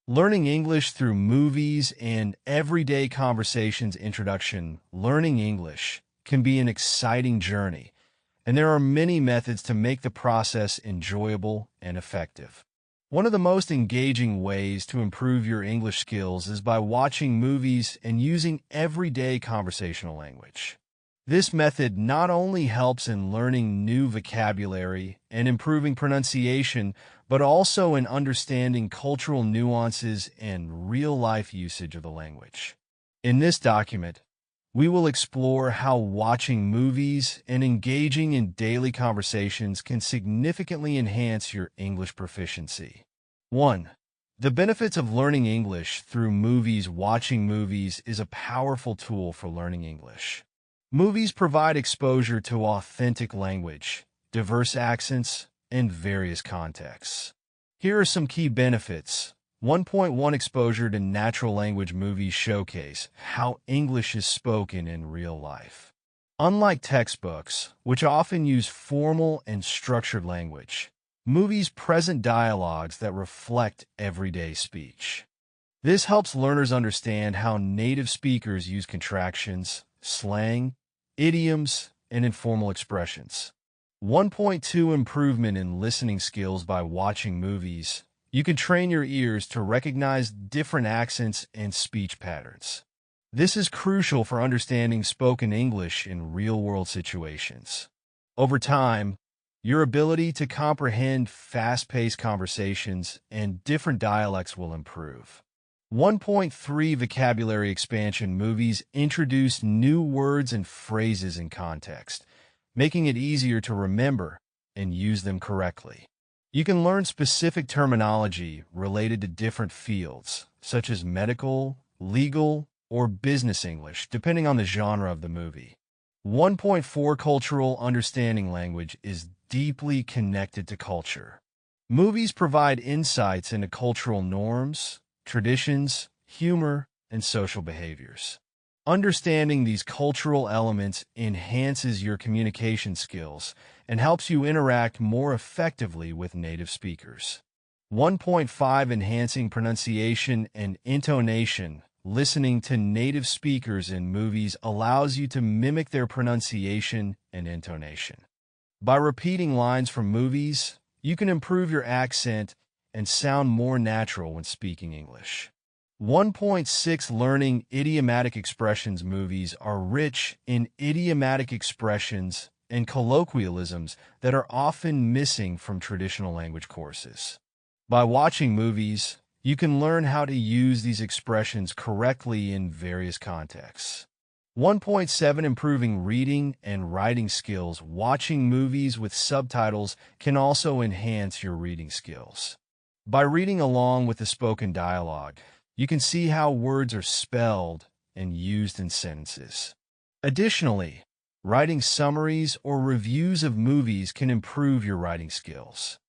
Learning English through movies and everyday conversations introduction. Learning English can be an exciting journey, and there are many methods to make the process enjoyable and effective. One of the most engaging ways to improve your English skills is by watching movies and using everyday conversational language. This method not only helps in learning new vocabulary and improving pronunciation, but also in understanding cultural nuances and real-life usage of the language. In this document, we will explore how watching movies and engaging in daily conversations can significantly enhance your English proficiency. 1. The benefits of learning English through movies. Watching movies is a powerful tool for learning English. Movies provide exposure to authentic language, diverse accents, and various contexts. Here are some key benefits. 1.1 Exposure to natural language. Movies showcase how English is spoken in real life. Unlike textbooks, which often use formal and structured language, movies present dialogues that reflect everyday speech. This helps learners understand how native speakers use contractions, slang, idioms, and informal expressions. 1.2 Improvement in listening skills. By watching movies, you can train your ears to recognize different accents and speech patterns. This is crucial for understanding spoken English in real-world situations. Over time, your ability to comprehend fast-paced conversations and different dialects will improve. 1.3 Vocabulary expansion. Movies introduce new words and phrases in context, making it easier to remember and use them correctly. You can learn specific terminology related to different fields, such as medical, legal, or business English, depending on the genre of the movie. 1.4 Cultural understanding. Language is deeply connected to culture. Movies provide insights into cultural norms, traditions, humor, and social behaviors. Understanding these cultural elements enhances your communication skills and helps you interact more effectively with native speakers. 1.5 Enhancing pronunciation and intonation. Listening to native speakers in movies allows you to mimic their pronunciation and intonation. By repeating lines from movies, you can improve your accent and sound more natural when speaking English. 1.6 Learning idiomatic expressions. Movies are rich in idiomatic expressions and colloquialisms that are often missing from traditional language courses. By watching movies, you can learn how to use these expressions correctly in various contexts. 1.7 Improving reading and writing skills. Watching movies with subtitles can also enhance your reading skills. By reading along with the spoken dialogue, you can see how words are spelled and used in sentences. Additionally, writing summaries or reviews of movies can improve your writing skills.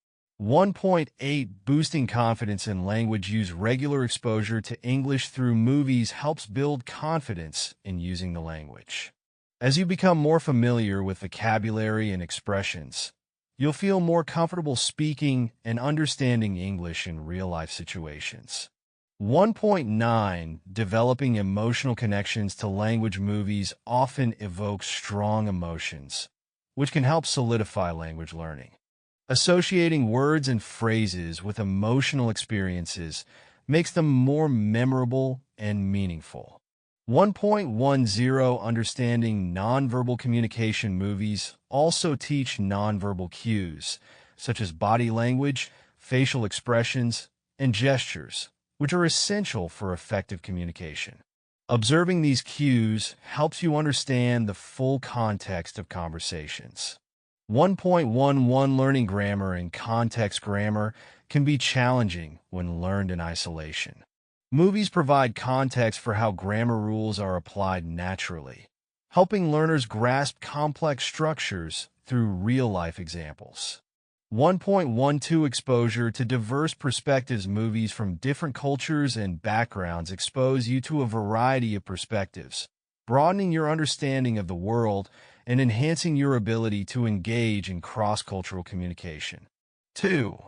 1.8 Boosting confidence in language. Use regular exposure to English through movies helps build confidence in using the language. As you become more familiar with vocabulary and expressions, you'll feel more comfortable speaking and understanding English in real-life situations. 1.9 Developing emotional connections to language. Movies often evoke strong emotions, which can help solidify language learning. Associating words and phrases with emotional experiences makes them more memorable and meaningful. 1.10 Understanding nonverbal communication. Movies also teach nonverbal cues, such as body language, facial expressions, and gestures, which are essential for effective communication. Observing these cues helps you understand the full context of conversations. 1.11 Learning grammar and context. Grammar can be challenging when learned in isolation. Movies provide context for how grammar rules are applied naturally, helping learners grasp complex structures through real-life examples. 1.12 Exposure to diverse perspectives. Movies from different cultures and backgrounds expose you to a variety of perspectives, broadening your understanding of the world and enhancing your ability to engage in cross-cultural communication. 2.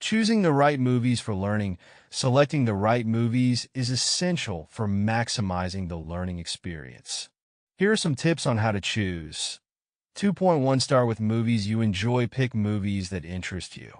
Choosing the right movies for learning, selecting the right movies is essential for maximizing the learning experience. Here are some tips on how to choose. 2.1 Start with movies you enjoy. Pick movies that interest you.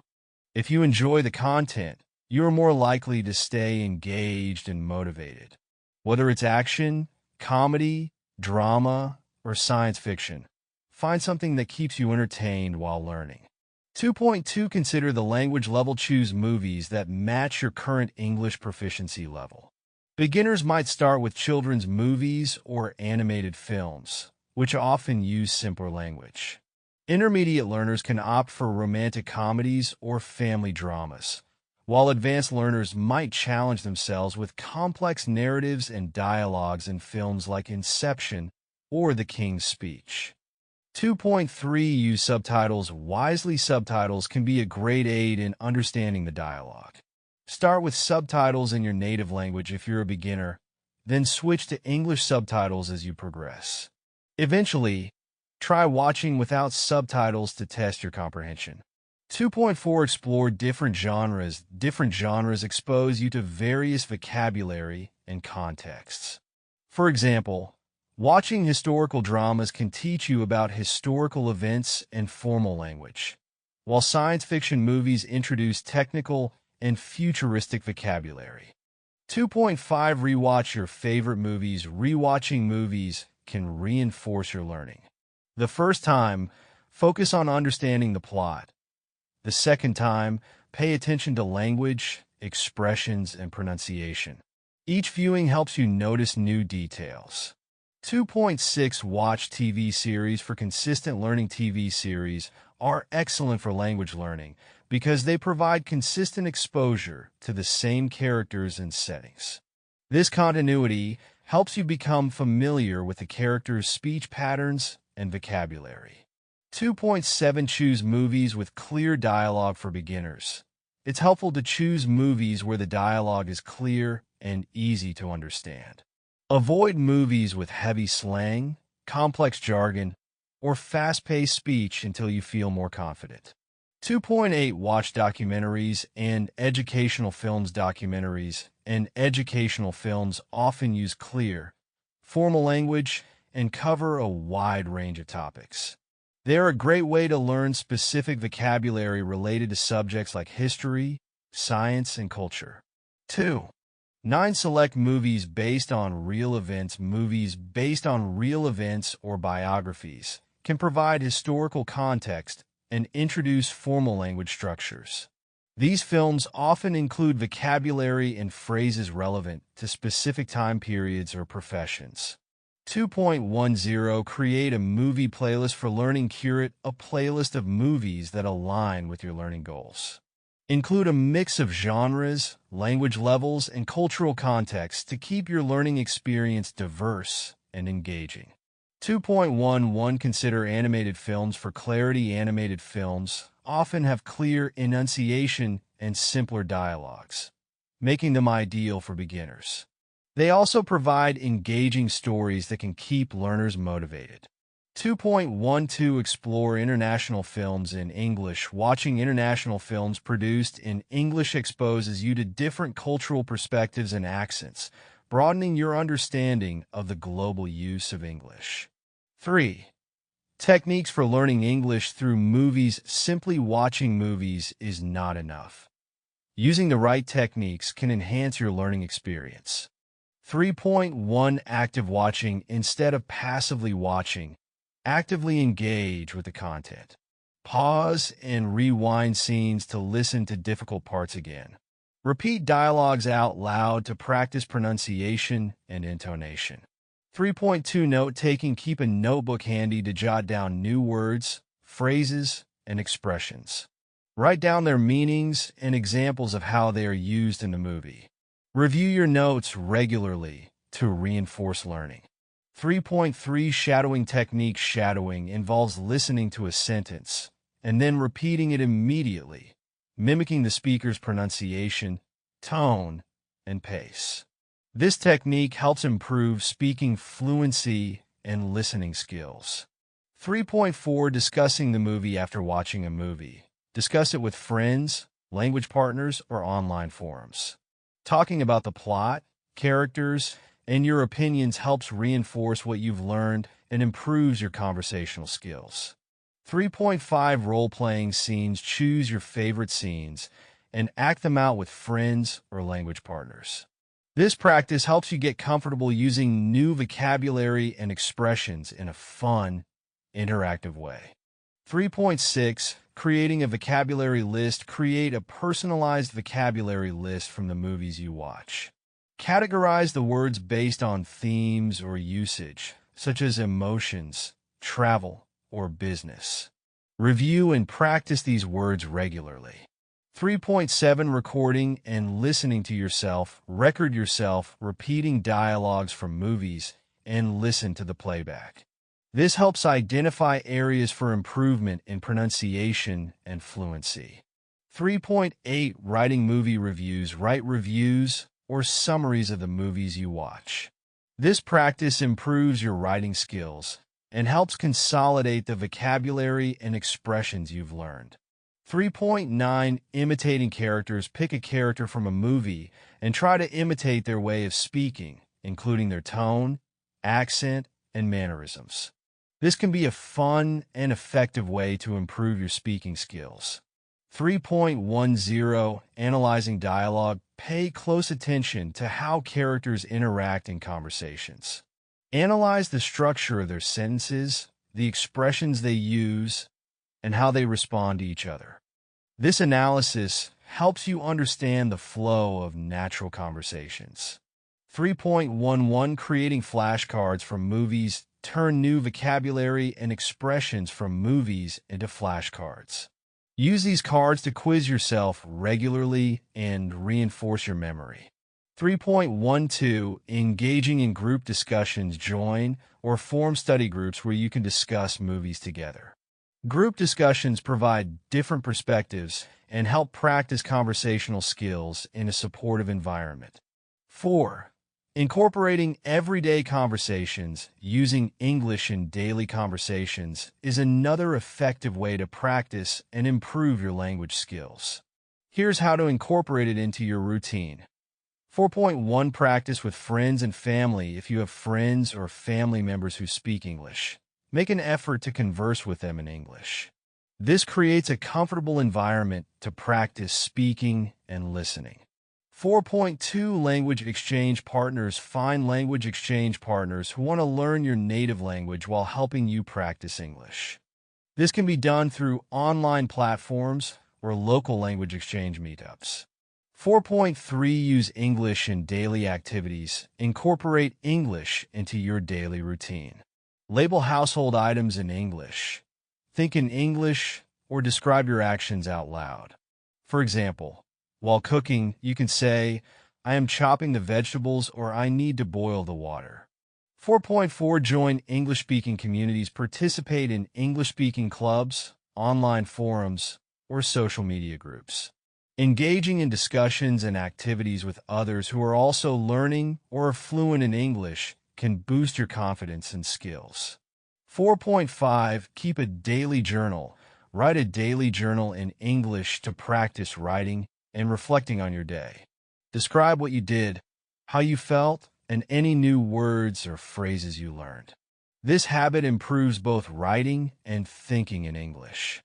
If you enjoy the content, you are more likely to stay engaged and motivated. Whether it's action, comedy, drama, or science fiction, find something that keeps you entertained while learning. 2.2 Consider the language level. Choose movies that match your current English proficiency level. Beginners might start with children's movies or animated films, which often use simpler language. Intermediate learners can opt for romantic comedies or family dramas, while advanced learners might challenge themselves with complex narratives and dialogues in films like Inception or The King's Speech. 2.3 Use subtitles wisely. Subtitles can be a great aid in understanding the dialogue. Start with subtitles in your native language if you're a beginner, then switch to English subtitles as you progress. Eventually, try watching without subtitles to test your comprehension. 2.4 Explore different genres. Different genres expose you to various vocabulary and contexts. For example, watching historical dramas can teach you about historical events and formal language, while science fiction movies introduce technical and futuristic vocabulary. 2.5 Rewatch your favorite movies. Rewatching movies can reinforce your learning. The first time, focus on understanding the plot. The second time, pay attention to language, expressions, and pronunciation. Each viewing helps you notice new details. 2.6 Watch TV series for consistent learning. TV series are excellent for language learning because they provide consistent exposure to the same characters and settings. This continuity helps you become familiar with the characters' speech patterns and vocabulary. 2.7 Choose movies with clear dialogue for beginners. It's helpful to choose movies where the dialogue is clear and easy to understand. Avoid movies with heavy slang, complex jargon, or fast-paced speech until you feel more confident. 2.8 Watch documentaries and educational films. Documentaries and educational films often use clear, formal language and cover a wide range of topics. They're a great way to learn specific vocabulary related to subjects like history, science, and culture. 2. 9 Select movies based on real events. Movies based on real events or biographies can provide historical context and introduce formal language structures. These films often include vocabulary and phrases relevant to specific time periods or professions. 2.10 Create a movie playlist for learning. Curate a playlist of movies that align with your learning goals. Include a mix of genres, language levels, and cultural contexts to keep your learning experience diverse and engaging. 2.11 Consider animated films for clarity. Animated films often have clear enunciation and simpler dialogues, making them ideal for beginners. They also provide engaging stories that can keep learners motivated. 2.12 Explore international films in English. Watching international films produced in English exposes you to different cultural perspectives and accents, broadening your understanding of the global use of English. 3. Techniques for learning English through movies. Simply watching movies is not enough. Using the right techniques can enhance your learning experience. 3.1 Active watching. Instead of passively watching, actively engage with the content. Pause and rewind scenes to listen to difficult parts again. Repeat dialogues out loud to practice pronunciation and intonation. 3.2 Note-taking. Keep a notebook handy to jot down new words, phrases, and expressions. Write down their meanings and examples of how they are used in the movie. Review your notes regularly to reinforce learning. 3.3 Shadowing technique. Shadowing involves listening to a sentence and then repeating it immediately, mimicking the speaker's pronunciation, tone, and pace. This technique helps improve speaking fluency and listening skills. 3.4 Discussing the movie. After watching a movie, discuss it with friends, language partners, or online forums. Talking about the plot, characters, and your opinions helps reinforce what you've learned and improves your conversational skills. 3.5 Role-playing scenes. Choose your favorite scenes and act them out with friends or language partners. This practice helps you get comfortable using new vocabulary and expressions in a fun, interactive way. 3.6 Creating a vocabulary list. Create a personalized vocabulary list from the movies you watch. Categorize the words based on themes or usage, such as emotions, travel, or business. Review and practice these words regularly. 3.7 Recording and listening to yourself. Record yourself repeating dialogues from movies and listen to the playback. This helps identify areas for improvement in pronunciation and fluency. 3.8 Writing movie reviews. Write reviews or summaries of the movies you watch. This practice improves your writing skills and helps consolidate the vocabulary and expressions you've learned. 3.9 Imitating characters. Pick a character from a movie and try to imitate their way of speaking, including their tone, accent, and mannerisms. This can be a fun and effective way to improve your speaking skills. 3.10 Analyzing dialogue. Pay close attention to how characters interact in conversations. Analyze the structure of their sentences, the expressions they use, and how they respond to each other. This analysis helps you understand the flow of natural conversations. 3.11 Creating flashcards from movies. Turn new vocabulary and expressions from movies into flashcards. Use these cards to quiz yourself regularly and reinforce your memory. 3.12 Engaging in group discussions. Join or form study groups where you can discuss movies together. Group discussions provide different perspectives and help practice conversational skills in a supportive environment. 4. Incorporating everyday conversations. Using English in daily conversations is another effective way to practice and improve your language skills. Here's how to incorporate it into your routine. 4.1 Practice with friends and family. If you have friends or family members who speak English, make an effort to converse with them in English. This creates a comfortable environment to practice speaking and listening. 4.2 Language exchange partners. Find language exchange partners who want to learn your native language while helping you practice English. This can be done through online platforms or local language exchange meetups. 4.3 Use English in daily activities. Incorporate English into your daily routine. Label household items in English. Think in English or describe your actions out loud. For example, while cooking, you can say, "I am chopping the vegetables," or "I need to boil the water." 4.4 Join English-speaking communities. Participate in English-speaking clubs, online forums, or social media groups. Engaging in discussions and activities with others who are also learning or are fluent in English can boost your confidence and skills. 4.5 Keep a daily journal. Write a daily journal in English to practice writing and reflecting on your day. Describe what you did, how you felt, and any new words or phrases you learned. This habit improves both writing and thinking in English.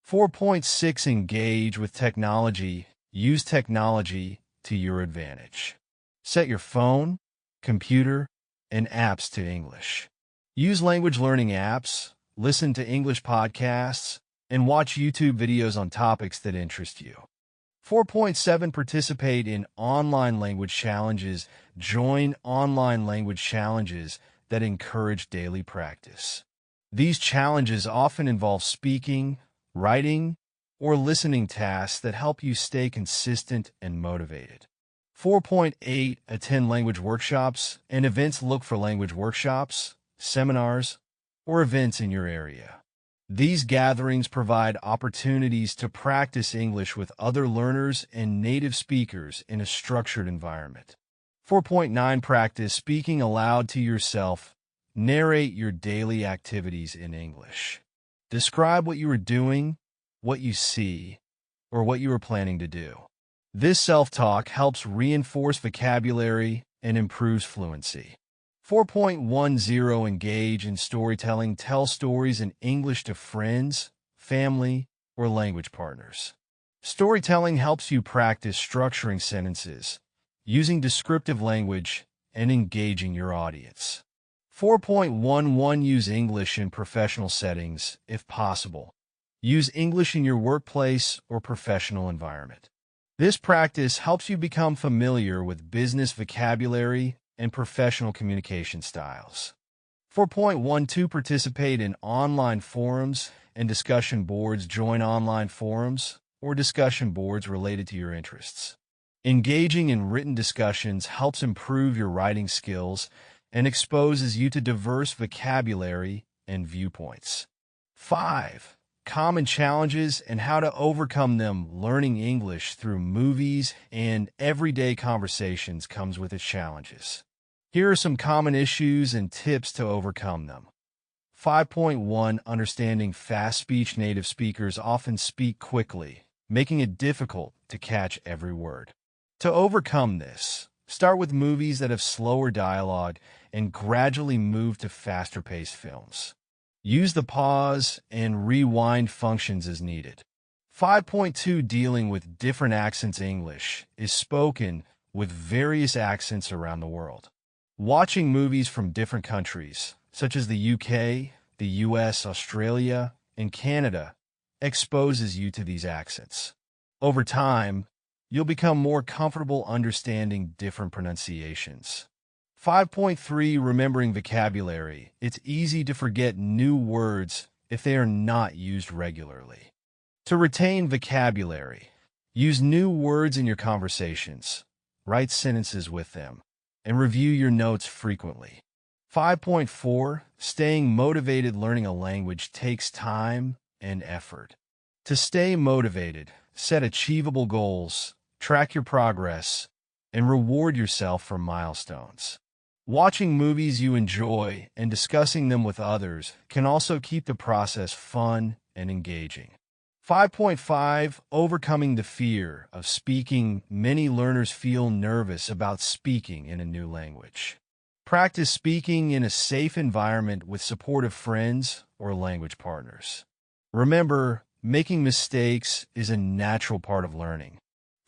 4.6 Engage with technology. Use technology to your advantage. Set your phone, computer, and apps to English. Use language learning apps, listen to English podcasts, and watch YouTube videos on topics that interest you. 4.7 Participate in online language challenges. Join online language challenges that encourage daily practice. These challenges often involve speaking, writing, or listening tasks that help you stay consistent and motivated. 4.8 Attend language workshops and events. Look for language workshops, seminars, or events in your area. These gatherings provide opportunities to practice English with other learners and native speakers in a structured environment. 4.9 Practice speaking aloud to yourself. Narrate your daily activities in English. Describe what you are doing, what you see, or what you are planning to do. This self-talk helps reinforce vocabulary and improves fluency. 4.10 Engage in storytelling. Tell stories in English to friends, family, or language partners. Storytelling helps you practice structuring sentences, using descriptive language, and engaging your audience. 4.11 Use English in professional settings, if possible. Use English in your workplace or professional environment. This practice helps you become familiar with business vocabulary and professional communication styles. 4.12 Participate in online forums and discussion boards. Join online forums or discussion boards related to your interests. Engaging in written discussions helps improve your writing skills and exposes you to diverse vocabulary and viewpoints. 5. Common challenges and how to overcome them. Learning English through movies and everyday conversations comes with its challenges. Here are some common issues and tips to overcome them. 5.1 Understanding fast speech. Native speakers often speak quickly, making it difficult to catch every word. To overcome this, start with movies that have slower dialogue and gradually move to faster-paced films. Use the pause and rewind functions as needed. 5.2 Dealing with different accents. English is spoken with various accents around the world. Watching movies from different countries, such as the UK, the US, Australia, and Canada, exposes you to these accents. Over time, you'll become more comfortable understanding different pronunciations. 5.3 Remembering vocabulary. It's easy to forget new words if they are not used regularly. To retain vocabulary, use new words in your conversations, write sentences with them, and review your notes frequently. 5.4 Staying motivated. Learning a language takes time and effort. To stay motivated, set achievable goals, track your progress, and reward yourself for milestones. Watching movies you enjoy and discussing them with others can also keep the process fun and engaging. 5.5 Overcoming the fear of speaking. Many learners feel nervous about speaking in a new language. Practice speaking in a safe environment with supportive friends or language partners. Remember, making mistakes is a natural part of learning.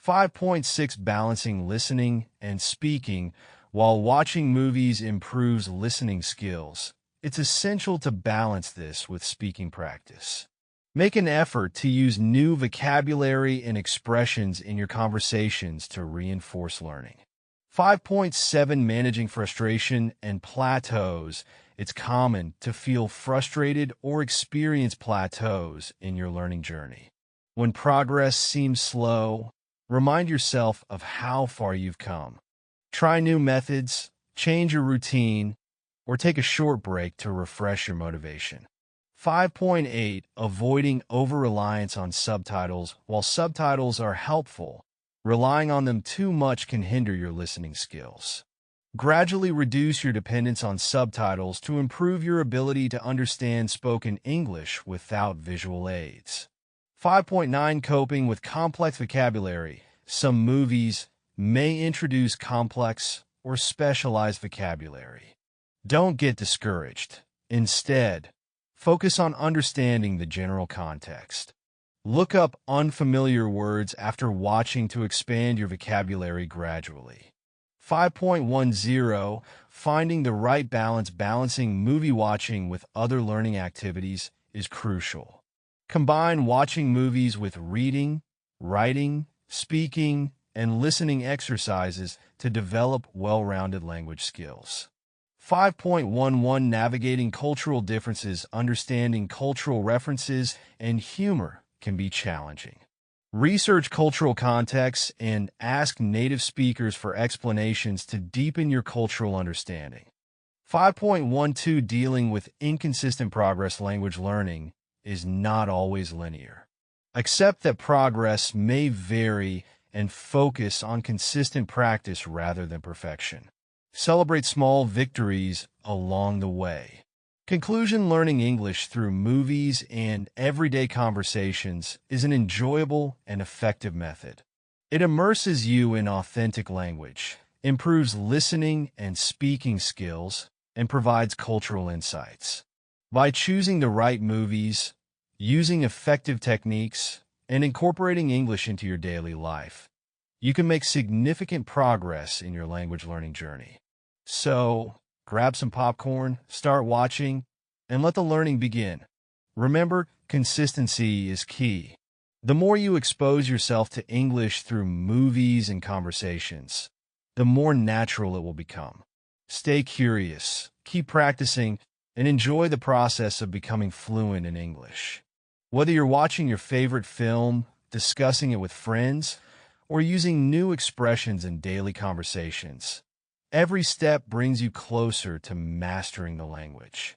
5.6 Balancing listening and speaking. While watching movies improves listening skills, it's essential to balance this with speaking practice. Make an effort to use new vocabulary and expressions in your conversations to reinforce learning. 5.7 Managing frustration and plateaus. It's common to feel frustrated or experience plateaus in your learning journey. When progress seems slow, remind yourself of how far you've come. Try new methods, change your routine, or take a short break to refresh your motivation. 5.8 Avoiding over-reliance on subtitles. While subtitles are helpful, relying on them too much can hinder your listening skills. Gradually reduce your dependence on subtitles to improve your ability to understand spoken English without visual aids. 5.9 Coping with complex vocabulary. Some movies may introduce complex or specialized vocabulary. Don't get discouraged. Instead, focus on understanding the general context. Look up unfamiliar words after watching to expand your vocabulary gradually. 5.10 Finding the right balance. Balancing movie watching with other learning activities is crucial. Combine watching movies with reading, writing, speaking, and listening exercises to develop well-rounded language skills. 5.11 Navigating cultural differences. Understanding cultural references and humor can be challenging. Research cultural contexts and ask native speakers for explanations to deepen your cultural understanding. 5.12 Dealing with inconsistent progress. Language learning is not always linear. Accept that progress may vary and focus on consistent practice rather than perfection. Celebrate small victories along the way. Conclusion: learning English through movies and everyday conversations is an enjoyable and effective method. It immerses you in authentic language, improves listening and speaking skills, and provides cultural insights. By choosing the right movies, using effective techniques, and incorporating English into your daily life, you can make significant progress in your language learning journey. So, grab some popcorn, start watching, and let the learning begin. Remember, consistency is key. The more you expose yourself to English through movies and conversations, the more natural it will become. Stay curious, keep practicing, and enjoy the process of becoming fluent in English. Whether you're watching your favorite film, discussing it with friends, or using new expressions in daily conversations, every step brings you closer to mastering the language.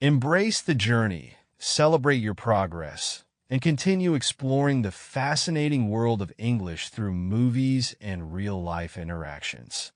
Embrace the journey, celebrate your progress, and continue exploring the fascinating world of English through movies and real-life interactions.